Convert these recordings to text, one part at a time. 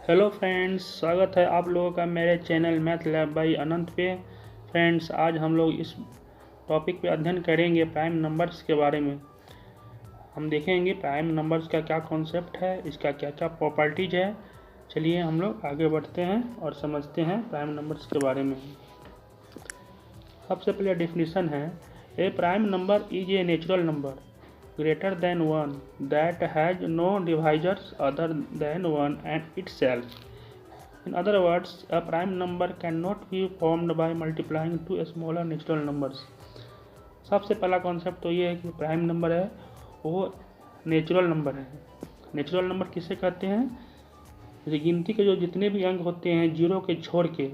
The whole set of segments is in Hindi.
हेलो फ्रेंड्स, स्वागत है आप लोगों का मेरे चैनल मैथ लैब बाई अनंत पे। फ्रेंड्स, आज हम लोग इस टॉपिक पे अध्ययन करेंगे प्राइम नंबर्स के बारे में। हम देखेंगे प्राइम नंबर्स का क्या कॉन्सेप्ट है, इसका क्या क्या प्रॉपर्टीज है। चलिए हम लोग आगे बढ़ते हैं और समझते हैं प्राइम नंबर्स के बारे में। सबसे पहले डेफिनेशन है, a prime number is a natural number greater than 1 that has no divisors other than 1 and itself. In other words, a prime number cannot be formed by multiplying two smaller natural numbers. सबसे पहला कॉन्सेप्ट तो ये है कि प्राइम नंबर है वो नेचुरल नंबर है। नेचुरल नंबर किसे कहते हैं? जैसे गिनती के जो जितने भी अंक होते हैं जीरो के छोड़ के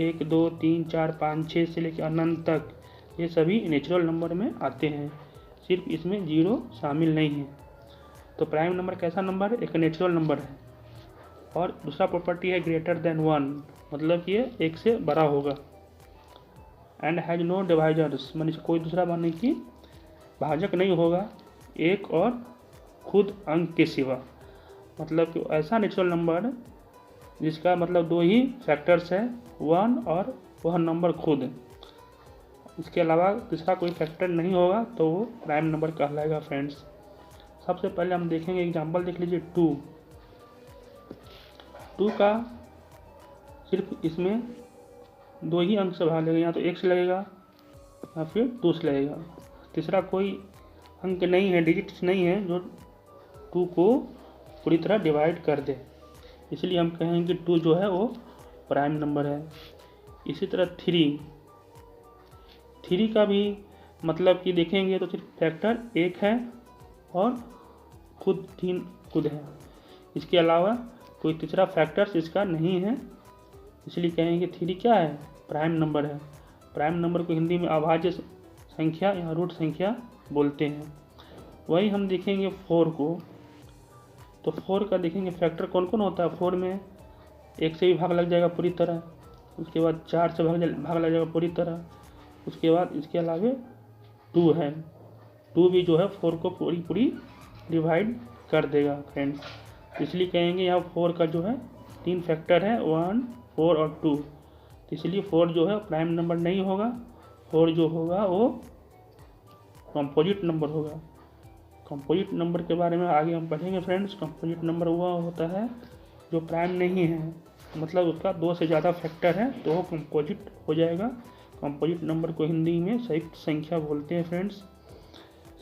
1 2 3 4 5 6 से लेकर अनंत तक, ये सभी नेचुरल नंबर में आते हैं, सिर्फ इसमें जीरो शामिल नहीं है। तो प्राइम नंबर कैसा नंबर है? एक नेचुरल नंबर है। और दूसरा प्रॉपर्टी है ग्रेटर देन 1, मतलब कि ये एक से बड़ा होगा। एंड हैज नो डिवाइजर्स, मान कोई दूसरा माने कि भाजक नहीं होगा एक और खुद अंक के सिवा। मतलब कि ऐसा नेचुरल नंबर जिसका मतलब दो ही फैक्टर्स है, 1 और वह नंबर खुद, इसके अलावा तीसरा कोई फैक्टर नहीं होगा तो वो प्राइम नंबर कहलाएगा। फ्रेंड्स, सबसे पहले हम देखेंगे एग्जांपल, देख लीजिए 2 का सिर्फ इसमें दो ही अंक से भाग लगेगा, या तो 1 से लगेगा या फिर 2 से लगेगा। तीसरा कोई अंक नहीं है, डिजिट्स नहीं है जो 2 को पूरी तरह डिवाइड कर दे, इसलिए हम कहेंगे कि 2 जो है वो प्राइम नंबर है। इसी तरह 3 का भी मतलब कि देखेंगे तो सिर्फ फैक्टर 1 है और खुद 3 खुद है, इसके अलावा कोई तीसरा फैक्टर्स इसका नहीं है, इसलिए कहेंगे 3 क्या है? प्राइम नंबर है। प्राइम नंबर को हिंदी में अभाज्य संख्या या रूट संख्या बोलते हैं। वही हम देखेंगे 4 को, तो 4 का देखेंगे फैक्टर कौन कौन होता है। 4 में 1 से भी भाग लग जाएगा पूरी तरह, उसके बाद 4 से भाग लग जाएगा पूरी तरह, उसके बाद इसके अलावा 2 है। 2 भी जो है 4 को पूरी डिवाइड कर देगा। फ्रेंड्स, इसलिए कहेंगे यहाँ 4 का जो है 3 फैक्टर है, 1 4 और 2, तो इसलिए 4 जो है प्राइम नंबर नहीं होगा। 4 जो होगा वो कंपोजिट नंबर होगा। कंपोजिट नंबर के बारे में आगे हम पढ़ेंगे। फ्रेंड्स, कंपोजिट नंबर वह होता है जो प्राइम नहीं है, मतलब उसका 2 से ज़्यादा फैक्टर है तो वो कंपोजिट हो जाएगा। कंपोजिट नंबर को हिंदी में संयुक्त संख्या बोलते हैं। फ्रेंड्स,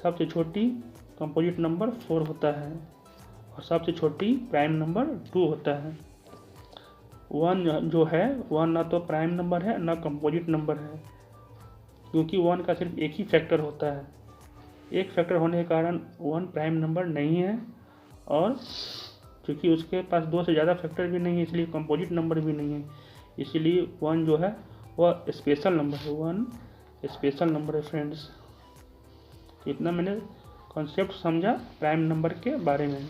सबसे छोटी कंपोजिट नंबर 4 होता है और सबसे छोटी प्राइम नंबर 2 होता है। 1 जो है 1 ना तो प्राइम नंबर है ना कंपोजिट नंबर है, क्योंकि 1 का सिर्फ एक ही फैक्टर होता है। एक फैक्टर होने के कारण 1 प्राइम नंबर नहीं है, और क्योंकि उसके पास 2 से ज़्यादा फैक्टर भी नहीं है इसलिए कंपोजिट नंबर भी नहीं है, इसलिए 1 जो है वह स्पेशल नंबर है। 1 स्पेशल नंबर है। फ्रेंड्स, इतना मैंने कॉन्सेप्ट समझा प्राइम नंबर के बारे में।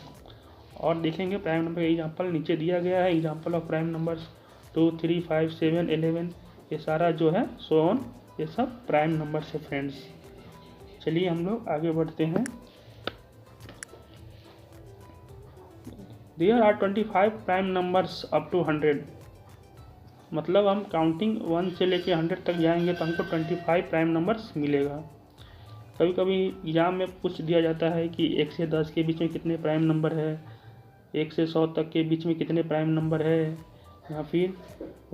और देखेंगे प्राइम नंबर का एग्जांपल नीचे दिया गया है। एग्जांपल ऑफ प्राइम नंबर्स 2 3 5 7 11, ये सारा जो है सो ऑन, ये सब प्राइम नंबर्स है। फ्रेंड्स, चलिए हम लोग आगे बढ़ते हैं। There are 25 prime numbers up to 100, मतलब हम काउंटिंग 1 से लेके 100 तक जाएंगे तो हमको 25 प्राइम नंबर्स मिलेगा। कभी कभी एग्जाम में पूछ दिया जाता है कि 1 से 10 के बीच में कितने प्राइम नंबर है, 1 से 100 तक के बीच में कितने प्राइम नंबर है, या फिर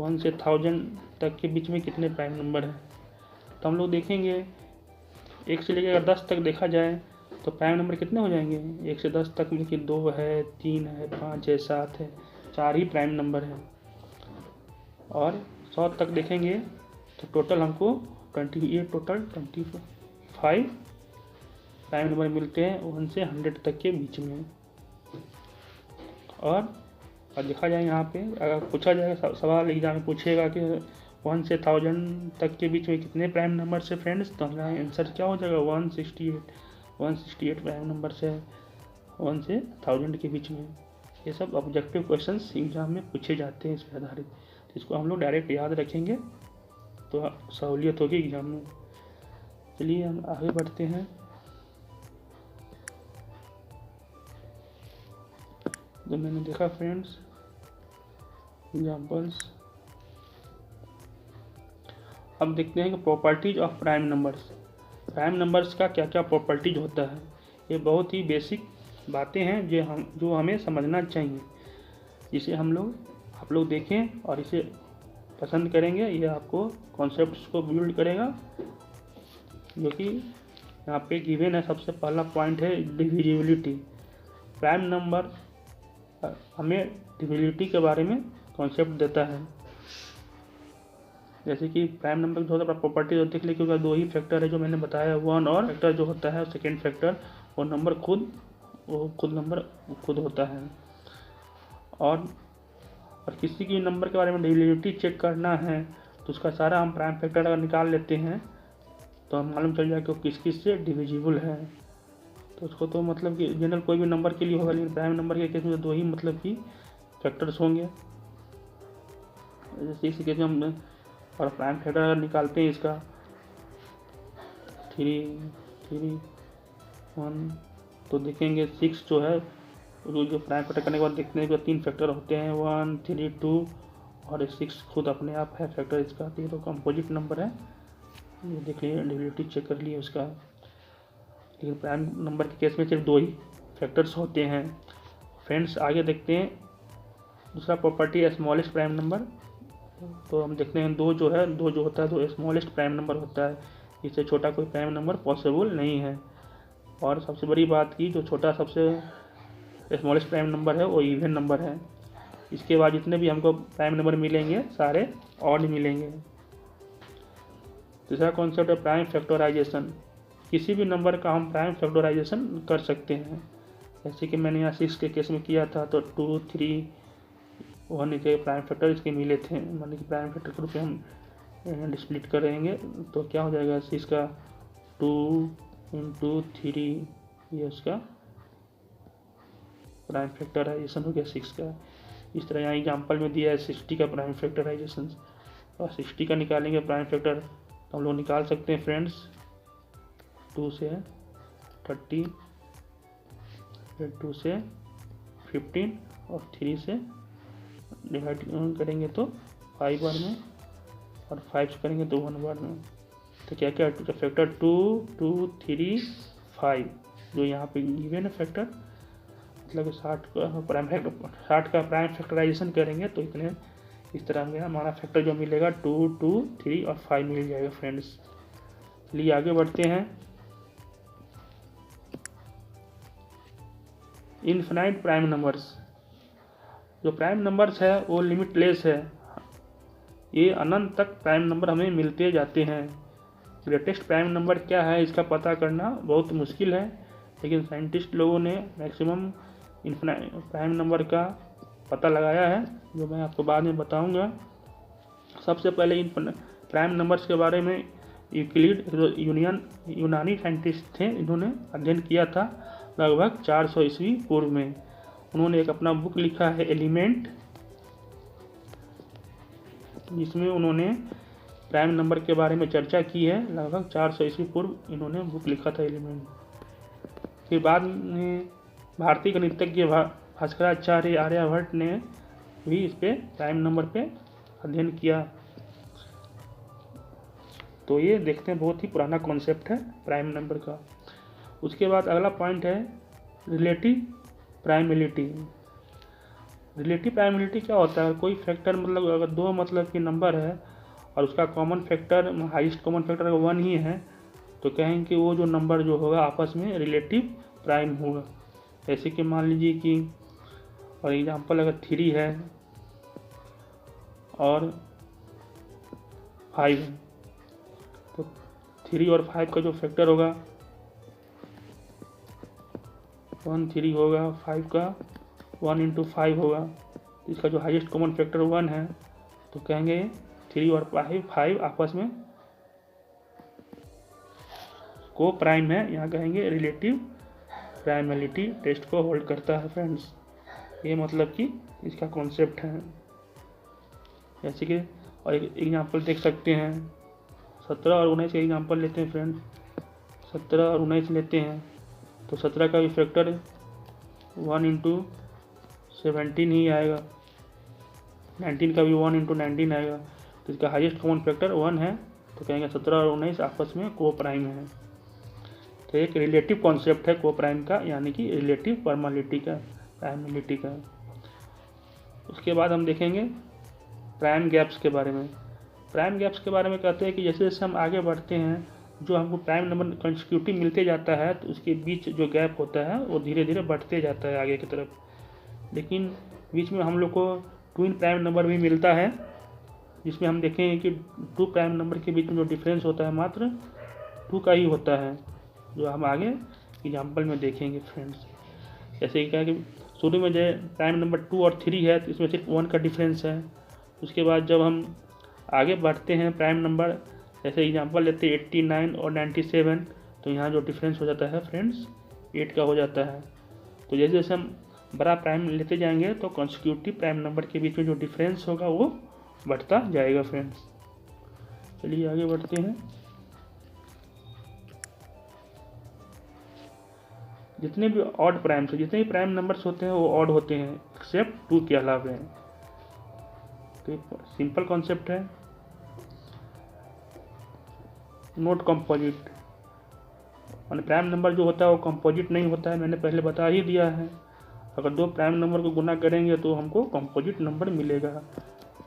1 से 1000 तक के बीच में कितने प्राइम नंबर है। तो हम लोग देखेंगे 1 से लेकर 10 तक देखा जाए तो प्राइम नंबर कितने हो जाएंगे। 1 से 10 तक में कि 2 है, 3 है, 5 है, 7 है, 4 ही प्राइम नंबर है। और 100 तक देखेंगे तो टोटल हमको 25 प्राइम नंबर मिलते हैं 1 से 100 तक के बीच में। और देखा जाए यहाँ पे अगर पूछा जाएगा सवाल, एग्जाम में पूछेगा कि 1 से 1000 तक के बीच में कितने प्राइम नंबर से फ्रेंड्स, तो हमारा आंसर क्या हो जाएगा? 168 प्राइम नंबर से 1 से 1000 के बीच में। ये सब ऑब्जेक्टिव क्वेश्चंस एग्जाम में पूछे जाते हैं इस पर आधारित, तो इसको हम लोग डायरेक्ट याद रखेंगे तो सहूलियत होगी एग्जाम में। चलिए हम आगे बढ़ते हैं। जो मैंने देखा फ्रेंड्स एग्जाम्पल्स। अब देखते हैं कि properties of prime numbers. Prime numbers का क्या क्या प्रॉपर्टीज होता है। ये बहुत ही बेसिक बातें हैं जो हमें समझना चाहिए, जिसे आप लोग देखें और इसे पसंद करेंगे। ये आपको कॉन्सेप्ट्स को बिल्ड करेगा, जो कि यहाँ पे गिवन है। सबसे पहला पॉइंट है डिविजिबिलिटी। प्राइम नंबर हमें डिविजिबिलिटी के बारे में कॉन्सेप्ट देता है। जैसे कि प्राइम नंबर जो होता है प्रॉपर्टी होती है, क्योंकि दो ही फैक्टर है जो मैंने बताया, वन और फैक्टर जो होता है सेकेंड फैक्टर, वो नंबर खुद होता है। और किसी भी नंबर के बारे में डिविजिबिलिटी चेक करना है तो उसका सारा हम प्राइम फैक्टर अगर निकाल लेते हैं तो हम मालूम चल जाए कि वो किस किस से डिविजिबल है। तो उसको तो मतलब कि जनरल कोई भी नंबर के लिए होगा, लेकिन प्राइम नंबर के केस में दो ही मतलब कि फैक्टर्स होंगे। जैसे इसी केस में हम और प्राइम फैक्टर अगर निकालते हैं इसका 3 1, तो देखेंगे 6 जो है, जो प्राइम फैक्टर करने के बाद देखते हैं कि 3 फैक्टर होते हैं, 1 3 2 और 6 खुद अपने आप है फैक्टर इसका। तो ये तो कंपोजिट नंबर है, ये देख लिए डिविजिबिलिटी चेक कर लिए उसका। लेकिन प्राइम नंबर के केस में सिर्फ दो ही फैक्टर्स होते हैं। फ्रेंड्स आगे देखते हैं दूसरा प्रॉपर्टी है स्मॉलेस्ट प्राइम नंबर। तो हम देखते हैं दो जो होता है, दो स्मॉलेस्ट प्राइम नंबर होता है। इससे छोटा कोई प्राइम नंबर पॉसिबल नहीं है। और सबसे बड़ी बात की जो छोटा सबसे स्मॉलेस्ट प्राइम नंबर है वो इवन नंबर है। इसके बाद जितने भी हमको प्राइम नंबर मिलेंगे सारे ऑड मिलेंगे। तीसरा कॉन्सेप्ट है प्राइम फैक्टराइजेशन। किसी भी नंबर का हम प्राइम फैक्टराइजेशन कर सकते हैं। जैसे कि मैंने यहाँ 6 के केस में किया था, तो 2 3 1 के प्राइम फैक्टर इसके मिले थे। मान लीजिए प्राइम फैक्टर के रूप में हम स्प्लिट करेंगे तो क्या हो जाएगा, 6 का 2 × 3, ये उसका प्राइम फैक्टराइजेशन हो गया 6 का। इस तरह यहाँ एग्जाम्पल में दिया है 60 का प्राइम फैक्टराइजेशन। और 60 का निकालेंगे प्राइम फैक्टर तो हम लोग निकाल सकते हैं फ्रेंड्स, 2 से 30, 2 से 15 और 3 से डिवाइड करेंगे तो 5 बार में, और 5 से करेंगे तो 1 बार में। तो क्या क्या फैक्टर 2 2 3 5 जो यहाँ पे गिवन है फैक्टर, मतलब 60 का प्राइम फैक्टराइजेशन करेंगे तो इतने इस तरह में हमारा फैक्टर जो मिलेगा 2 2 3 और 5 मिल जाएगा फ्रेंड्स। चलिए आगे बढ़ते हैं। Infinite prime numbers. जो प्राइम नंबर्स है वो लिमिटलेस है, ये अनंत तक प्राइम नंबर हमें मिलते जाते हैं। ग्रेटेस्ट प्राइम नंबर क्या है इसका पता करना बहुत मुश्किल है, लेकिन साइंटिस्ट लोगों ने मैक्सिमम इनफिनाइट प्राइम नंबर का पता लगाया है, जो मैं आपको बाद में बताऊंगा। सबसे पहले इन प्राइम नंबर्स के बारे में यूक्लिड यूनानी साइंटिस्ट थे, इन्होंने अध्ययन किया था लगभग 400 ईस्वी पूर्व में। उन्होंने एक अपना बुक लिखा है एलिमेंट, जिसमें उन्होंने प्राइम नंबर के बारे में चर्चा की है। लगभग 400 ईस्वी पूर्व इन्होंने बुक लिखा था एलिमेंट। फिर बाद में भारतीय गणितज्ञ भास्कराचार्य आर्यभट्ट ने भी इस पे प्राइम नंबर पे अध्ययन किया। तो ये देखते हैं बहुत ही पुराना कॉन्सेप्ट है प्राइम नंबर का। उसके बाद अगला पॉइंट है रिलेटिव प्राइमेलिटी। रिलेटिव प्राइमेलिटी क्या होता है, कोई फैक्टर मतलब अगर दो मतलब की नंबर है और उसका common factor highest common factor अगर 1 ही है तो कहेंगे कि वो जो नंबर जो होगा आपस में रिलेटिव प्राइम होगा। जैसे कि मान लीजिए कि और एग्जांपल अगर 3 है और 5 है, तो 3 और 5 का जो फैक्टर होगा 1 3 होगा, 5 का 1 × 5 होगा। तो इसका जो हाईएस्ट कॉमन फैक्टर 1 है तो कहेंगे 3 और 5 आपस में को प्राइम है, यहाँ कहेंगे रिलेटिव प्राइमेलिटी टेस्ट को होल्ड करता है फ्रेंड्स। ये मतलब कि इसका कॉन्सेप्ट है। जैसे कि और एक एग्जांपल देख सकते हैं, 17 और 19 का एग्जांपल लेते हैं फ्रेंड्स। 17 और 19 लेते हैं तो 17 का भी फैक्टर 1 × 17 ही आएगा। 19 का भी 1 इंटू 19 आएगा, तो इसका हाईएस्ट कॉमन फैक्टर 1 है, तो कहेंगे 17 और 19 आपस में को प्राइम है। तो एक रिलेटिव कॉन्सेप्ट है को प्राइम का, यानी कि रिलेटिव प्राइमलिटी का। उसके बाद हम देखेंगे प्राइम गैप्स के बारे में। प्राइम गैप्स के बारे में कहते हैं कि जैसे जैसे हम आगे बढ़ते हैं, जो हमको प्राइम नंबर कंसेक्यूटिव मिलते जाता है, तो उसके बीच जो गैप होता है वो धीरे धीरे बढ़ते जाता है आगे की तरफ। लेकिन बीच में हम लोग को ट्विन प्राइम नंबर भी मिलता है, जिसमें हम देखेंगे कि 2 प्राइम नंबर के बीच में जो डिफरेंस होता है मात्र 2 का ही होता है, जो हम आगे एग्जाम्पल में देखेंगे फ्रेंड्स। जैसे कि क्या कि शुरू में जो प्राइम नंबर 2 और 3 है, तो इसमें सिर्फ 1 का डिफरेंस है। उसके बाद जब हम आगे बढ़ते हैं प्राइम नंबर, जैसे एग्जांपल लेते हैं 89 और 97, तो यहाँ जो डिफरेंस हो जाता है फ्रेंड्स 8 का हो जाता है। तो जैसे जैसे हम बड़ा प्राइम लेते जाएंगे, तो कॉन्सिक्यूटिव प्राइम नंबर के बीच में जो डिफरेंस होगा वो बढ़ता जाएगा फ्रेंड्स। चलिए आगे बढ़ते हैं। जितने भी ऑड प्राइम्स हैं, जितने भी प्राइम नंबर्स होते हैं वो ऑड होते हैं, एक्सेप्ट 2 के अलावा। तो सिंपल कॉन्सेप्ट है। नोट कंपोजिट, और प्राइम नंबर जो होता है वो कंपोजिट नहीं होता है, मैंने पहले बता ही दिया है। अगर 2 प्राइम नंबर को गुना करेंगे तो हमको कंपोजिट नंबर मिलेगा।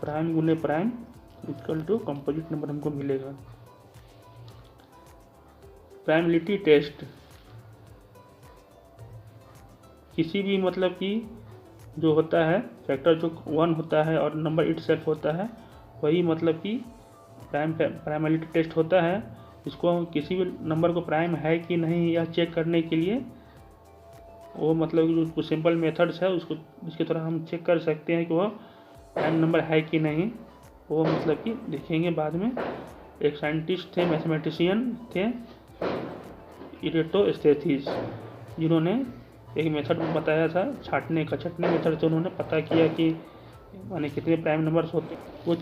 प्राइम गुने prime equal to composite number हमको मिलेगा। प्राइमलिटी टेस्ट, किसी भी मतलब कि जो होता है फैक्टर जो 1 होता है और नंबर इटसेल्फ होता है, वही मतलब कि प्राइमलिटी टेस्ट होता है। इसको किसी भी नंबर को प्राइम है कि नहीं यह चेक करने के लिए, वो मतलब जो सिंपल मेथड्स है उसको इसके द्वारा हम चेक कर सकते हैं कि वह प्राइम नंबर है कि नहीं। वो मतलब कि देखेंगे बाद में। एक साइंटिस्ट थे, मैथमेटिशियन थे, इरेटोस्थेसिस, जिन्होंने एक मेथड बताया था छाटने मेथड से उन्होंने पता किया कि माने कितने प्राइम नंबर्स होते हैं।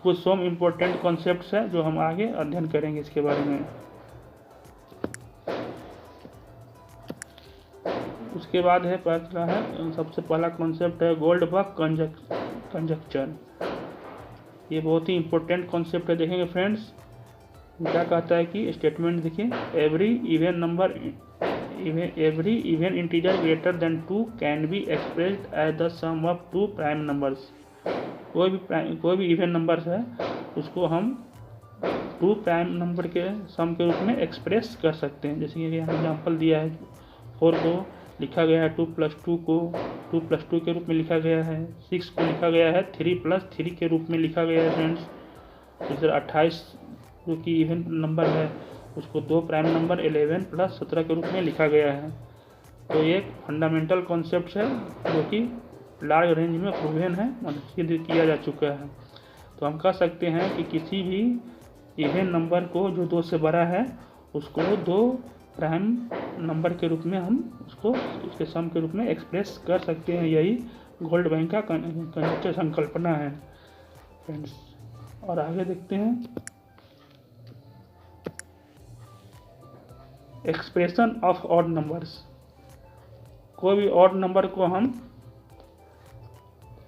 कुछ सम इम्पोर्टेंट कॉन्सेप्ट्स हैं जो हम आगे अध्ययन करेंगे इसके बारे में। उसके बाद है सबसे पहला कॉन्सेप्ट है गोल्डबर्ग कंजक्शन। ये बहुत ही इम्पोर्टेंट कॉन्सेप्ट है। देखेंगे फ्रेंड्स क्या कहता है कि स्टेटमेंट देखिए, every even integer greater than 2 can be expressed as the sum of 2 prime numbers. कोई भी इवन नंबर्स है उसको हम 2 प्राइम नंबर के सम के रूप में एक्सप्रेस कर सकते हैं। जैसे कि यहाँ एग्जाम्पल दिया है, 4 को लिखा गया है 2 + 2 को 2 + 2 के रूप में लिखा गया है, 6 को लिखा गया है 3 + 3 के रूप में लिखा गया है फ्रेंड्स। इधर 28 जो कि इवन नंबर है उसको 2 प्राइम नंबर 11 + 17 के रूप में लिखा गया है। तो ये एक फंडामेंटल कॉन्सेप्ट है जो कि लार्ज रेंज में प्रूवन है, मतलब सिद्ध किया जा चुका है। तो हम कह सकते हैं कि किसी भी इवन नंबर को जो 2 से बड़ा है उसको 2 प्राइम नंबर के रूप में हम उसको उसके सम के रूप में एक्सप्रेस कर सकते हैं। यही गोल्डबर्ग का कंजक्शन संकल्पना है फ्रेंड्स। और आगे देखते हैं एक्सप्रेशन ऑफ ऑड नंबर्स। कोई भी ऑड नंबर को हम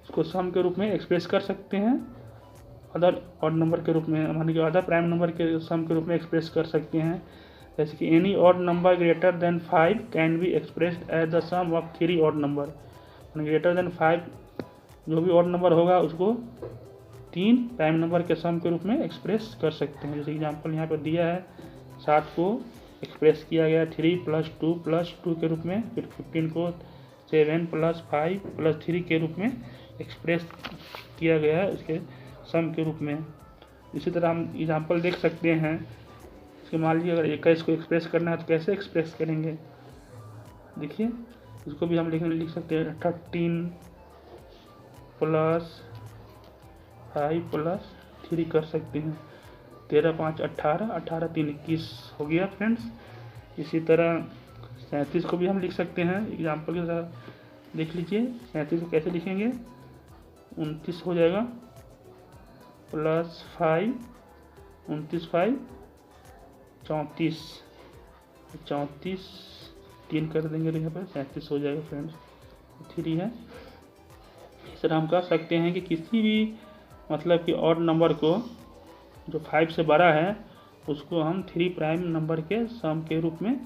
उसको सम के रूप में एक्सप्रेस कर सकते हैं, अदर ऑड नंबर के रूप में, मान लीजिए अदर प्राइम नंबर के सम के रूप में एक्सप्रेस कर सकते हैं। जैसे कि any odd number greater than 5 can be expressed as the sum of 3 odd number. Greater than 5 जो भी ऑड नंबर होगा उसको 3 प्राइम नंबर के सम के रूप में एक्सप्रेस कर सकते हैं। जैसे एग्जाम्पल यहाँ पर दिया है, 7 को एक्सप्रेस किया गया 3 + 2 + 2 के रूप में, फिर 15 को 7 + 5 + 3 के रूप में एक्सप्रेस किया गया है उसके सम के रूप में। इसी तरह हम एग्जाम्पल देख सकते हैं। इसके मान लीजिए अगर 21 को एक्सप्रेस करना है तो कैसे एक्सप्रेस करेंगे, देखिए इसको भी हम लिख सकते हैं 13 + 5 + 3 कर सकते हैं। 13 × 5 = 18, 18 × 3 = 21 हो गया फ्रेंड्स। इसी तरह 37 को भी हम लिख सकते हैं, एग्जाम्पल के साथ देख लीजिए। 37 को कैसे लिखेंगे, 29 हो जाएगा +5 29 5 34 34 3 कर देंगे तो यहाँ पर 37 हो जाएगा फ्रेंड्स। 3 है इस तरह हम कह सकते हैं कि किसी भी मतलब कि ऑड नंबर को जो 5 से बड़ा है उसको हम 3 प्राइम नंबर के सम के रूप में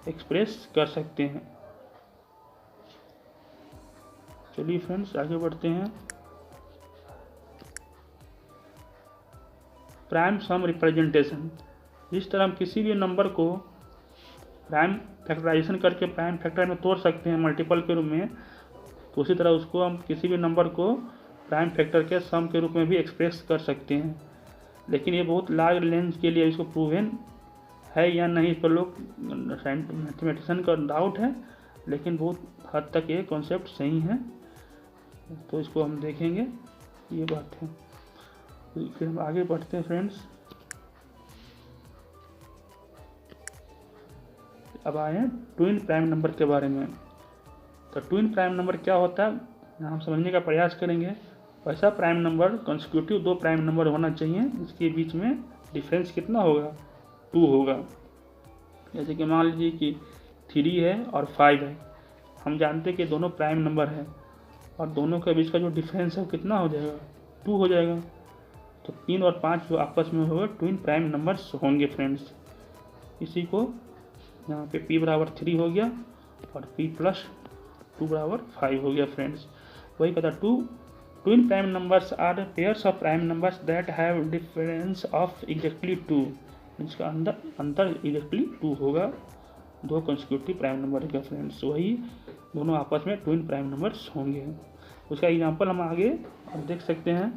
एक्सप्रेस कर सकते हैं। चलिए फ्रेंड्स आगे बढ़ते हैं। प्राइम सम रिप्रेजेंटेशन, इस तरह हम किसी भी नंबर को प्राइम फैक्टराइजेशन करके प्राइम फैक्टर में तोड़ सकते हैं मल्टीपल के रूप में, तो उसी तरह उसको हम किसी भी नंबर को प्राइम फैक्टर के सम के रूप में भी एक्सप्रेस कर सकते हैं। लेकिन ये बहुत लार्ज रेंज के लिए इसको प्रूवन है या नहीं, इस पर लोग मैथमेटिशियन का डाउट है, लेकिन बहुत हद तक ये कॉन्सेप्ट सही है, तो इसको हम देखेंगे, ये बात है। फिर हम आगे बढ़ते हैं फ्रेंड्स। अब आए हैं ट्विन प्राइम नंबर के बारे में। तो ट्विन प्राइम नंबर क्या होता है हम समझने का प्रयास करेंगे। वैसा prime number consecutive 2 prime number होना चाहिए, इसके बीच में डिफरेंस कितना होगा, 2 होगा। जैसे कि मान लीजिए कि 3 है और 5 है, हम जानते हैं कि दोनों प्राइम नंबर है और दोनों के बीच का जो डिफरेंस है वो कितना हो जाएगा, 2 हो जाएगा। तो 3 और 5 जो आपस में होगा ट्विन प्राइम नंबर्स होंगे फ्रेंड्स। इसी को यहाँ पे p बराबर 3 हो गया और p प्लस 2 बराबर 5 हो गया फ्रेंड्स। वही कहता 2 twin prime numbers are pairs of prime numbers that have difference of exactly 2, इसका अंतर एग्जैक्टली 2 होगा, 2 कंसेक्यूटिव प्राइम नंबर का फ्रेंड्स, वही दोनों आपस में ट्विन प्राइम नंबर्स होंगे। उसका एग्जांपल हम आगे देख सकते हैं।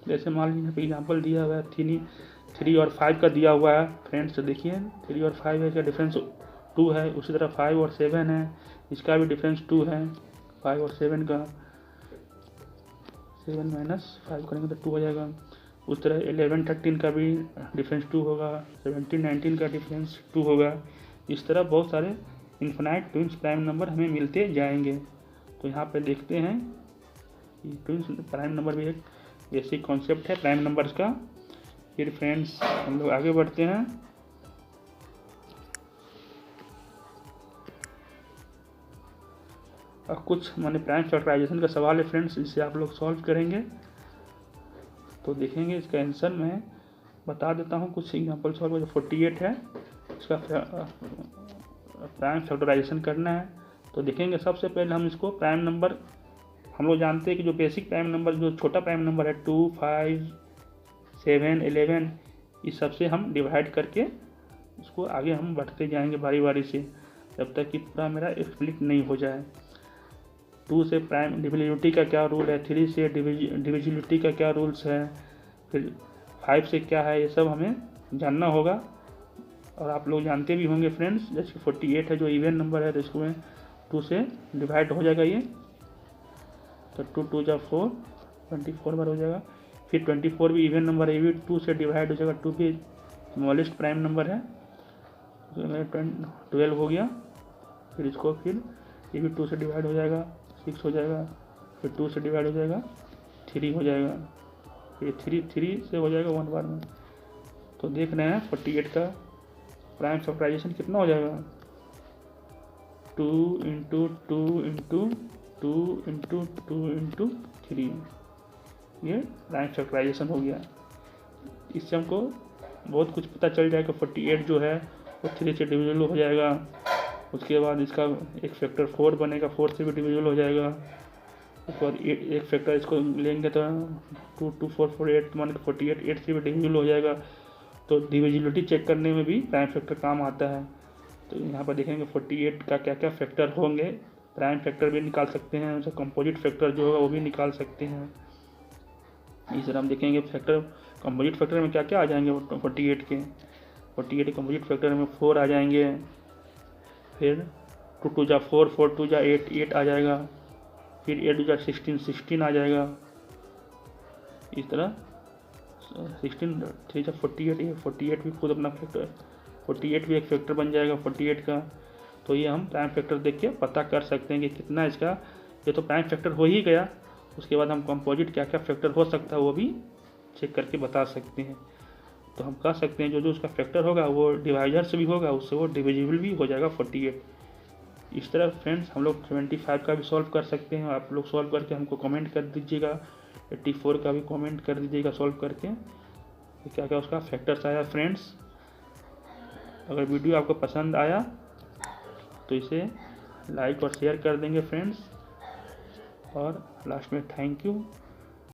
जैसे मान लीजिए यहाँ पे एग्जांपल दिया हुआ है 3 और 5 का दिया हुआ है फ्रेंड्स। तो देखिए 3 और 5 है, इसका डिफरेंस 2 है। उसी तरह 5 और 7 है, इसका भी डिफरेंस 2 है। 5 और 7 का 7 माइनस 5 करेंगे तो 2 हो जाएगा। उस तरह 11 13 का भी डिफरेंस 2 होगा, 17 19 का डिफरेंस 2 होगा। इस तरह बहुत सारे इन्फिनाइट ट्विन्स प्राइम नंबर हमें मिलते जाएंगे। तो यहाँ पे देखते हैं कि ट्विन्स प्राइम नंबर भी एक बेसिक कॉन्सेप्ट है प्राइम नंबर्स का। फिर फ्रेंड्स हम लोग आगे बढ़ते हैं। और कुछ माने प्राइम फैक्टराइजेशन का सवाल है फ्रेंड्स, जिसे आप लोग सॉल्व करेंगे तो देखेंगे। इसका आंसर मैं बता देता हूँ, कुछ एग्जांपल सॉल्व। जो 48 है इसका प्राइम फैक्टराइजेशन करना है। तो देखेंगे सबसे पहले हम इसको प्राइम नंबर, हम लोग जानते हैं कि जो बेसिक प्राइम नंबर, जो छोटा प्राइम नंबर है 2 5 7 11, इस सब से हम डिवाइड करके उसको आगे हम बढ़ते जाएंगे बारी बारी से, जब तक कि पूरा मेरा स्प्लिट नहीं हो जाए। 2 से प्राइम डिविजिबिलिटी का क्या रूल है, 3 से डिविजिबिलिटी का क्या रूल्स है, फिर 5 से क्या है, ये सब हमें जानना होगा। और आप लोग जानते भी होंगे फ्रेंड्स, जैसे 48 है जो इवन नंबर है, तो इसको 2 से डिवाइड हो जाएगा ये, तो 2 2 जा 4, 24 बार हो जाएगा। फिर 24 भी इवन नंबर है, ये भी 2 से डिवाइड हो जाएगा। 2 भी स्मॉलेस्ट प्राइम नंबर है, 12 हो गया। फिर इसको फिर ये भी 2 से डिवाइड हो जाएगा, 6 हो जाएगा। फिर 2 से डिवाइड हो जाएगा, 3 हो जाएगा। फिर 3 से हो जाएगा 1 बार में। तो देख रहे हैं 48 का प्राइम फैक्टराइजेशन कितना हो जाएगा, 2 इंटू 2 इंटू 2 इंटू 2 इंटू 3, ये प्राइम फैक्टराइजेशन हो गया। इससे हमको बहुत कुछ पता चल जाएगा। 48 जो है वो 3 से डिविजिबल हो जाएगा। उसके बाद इसका एक फैक्टर 4 बनेगा, 4 से भी डिविजिबल हो जाएगा। उसके बाद एक फैक्टर इसको लेंगे तो 2 2 4 4 8 मान के 48, 8 से भी डिविजिबल हो जाएगा। तो डिविजिबिलिटी चेक करने में भी प्राइम फैक्टर काम आता है। तो यहाँ पर देखेंगे 48 का क्या क्या फैक्टर होंगे। प्राइम फैक्टर भी निकाल सकते हैं, उसे कंपोजिट फैक्टर जो होगा वो भी निकाल सकते हैं। इस तरह हम देखेंगे फैक्टर, कंपोजिट फैक्टर में क्या क्या आ जाएंगे 48 के। 48 कंपोजिट फैक्टर में 4 आ जाएंगे। फिर 2 2 जा 4, 4 2 जा 8, 8 आ जाएगा। फिर 8 2 जा 16, 16 आ जाएगा। इस तरह 16 3 जा 48, ये 48 भी खुद अपना फैक्टर, 48 भी एक फैक्टर बन जाएगा 48 का। तो ये हम प्राइम फैक्टर देख के पता कर सकते हैं कि कितना इसका, ये तो प्राइम फैक्टर हो ही गया। उसके बाद हम कंपोजिट क्या क्या फैक्टर हो सकता है वो भी चेक करके बता सकते हैं। तो हम कह सकते हैं जो जो उसका फैक्टर होगा वो डिवाइजर से भी होगा, उससे वो डिविजिबल भी हो जाएगा 48। इस तरह फ्रेंड्स हम लोग 75 का भी सॉल्व कर सकते हैं। आप लोग सॉल्व करके हमको कमेंट कर दीजिएगा। 84 का भी कमेंट कर दीजिएगा सॉल्व करके क्या क्या उसका फैक्टर्स आया फ्रेंड्स। अगर वीडियो आपको पसंद आया तो इसे लाइक और शेयर कर देंगे फ्रेंड्स। और लास्ट में थैंक यू।